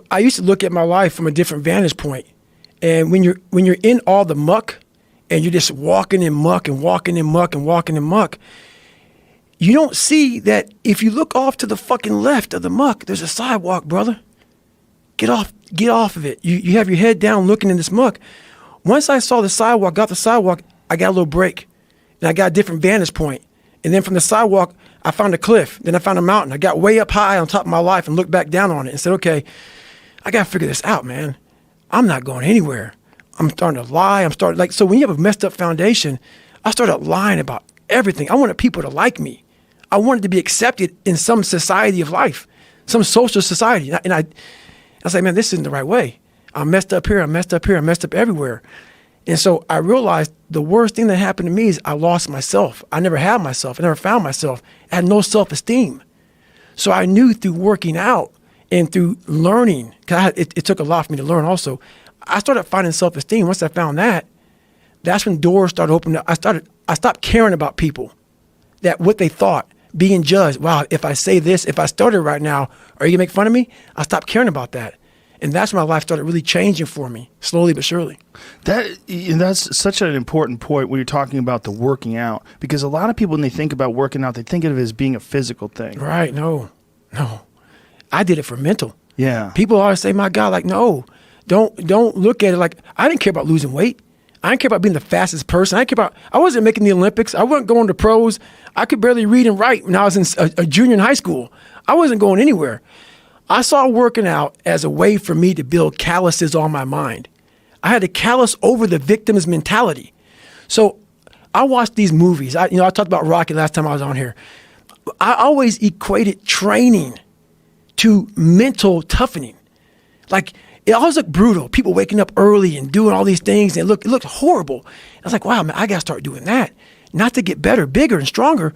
I used to look at my life from a different vantage point. And when you're in all the muck and you're just walking in muck and walking in muck and walking in muck, you don't see that if you look off to the fucking left of the muck, there's a sidewalk, brother. Get off of it. You have your head down looking in this muck. Once I saw the sidewalk, got the sidewalk, I got a little break. And I got a different vantage point. And then from the sidewalk, I found a cliff. Then I found a mountain. I got way up high on top of my life and looked back down on it and said, okay, I got to figure this out, man. I'm not going anywhere. I'm starting to lie. So when you have a messed up foundation, I started lying about everything. I wanted people to like me. I wanted to be accepted in some society of life, some social society. And I was like, man, this isn't the right way. I'm messed up here. I'm messed up here. I'm messed up everywhere. And so I realized the worst thing that happened to me is I lost myself. I never had myself. I never found myself. I had no self-esteem. So I knew through working out and through learning, because it took a lot for me to learn also, I started finding self-esteem. Once I found that, that's when doors started opening up. I stopped caring about people, that what they thought, being judged. Wow, if I say this, if I started right now, are you gonna make fun of me? I stopped caring about that. And that's when my life started really changing for me, slowly but surely. That's such an important point when you're talking about the working out, because a lot of people, when they think about working out, they think of it as being a physical thing. Right, no. I did it for mental. Yeah. People always say, my God, like, no, don't look at it like, I didn't care about losing weight. I didn't care about being the fastest person. I wasn't making the Olympics. I wasn't going to pros. I could barely read and write when I was in a junior in high school. I wasn't going anywhere. I saw working out as a way for me to build calluses on my mind. I had to callous over the victim's mentality. So I watched these movies. I talked about Rocky last time I was on here. I always equated training to mental toughening. Like, it always looked brutal. People waking up early and doing all these things, and it looked horrible. I was like, wow, man, I got to start doing that. Not to get better, bigger, and stronger,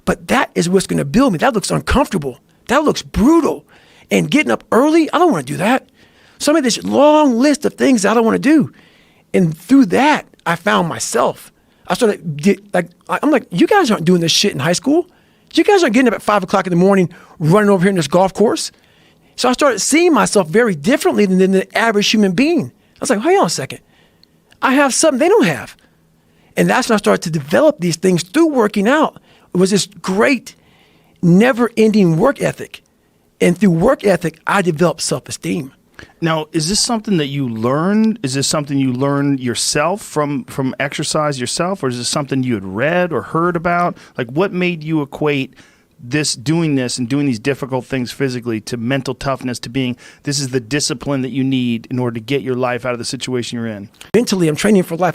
but that is what's going to build me. That looks uncomfortable. That looks brutal. And getting up early, I don't want to do that. So I made this long list of things that I don't want to do. And through that, I found myself. I'm like, you guys aren't doing this shit in high school. You guys aren't getting up at 5 o'clock in the morning, running over here in this golf course. So I started seeing myself very differently than the average human being. I was like, hang on a second. I have something they don't have. And that's when I started to develop these things through working out. It was this great, never-ending work ethic. And through work ethic, I developed self-esteem. Now, is this something that you learned? Is this something you learned yourself from exercise yourself? Or is this something you had read or heard about? Like, what made you equate doing this and doing these difficult things physically to mental toughness, to being, this is the discipline that you need in order to get your life out of the situation you're in? Mentally, I'm training for life.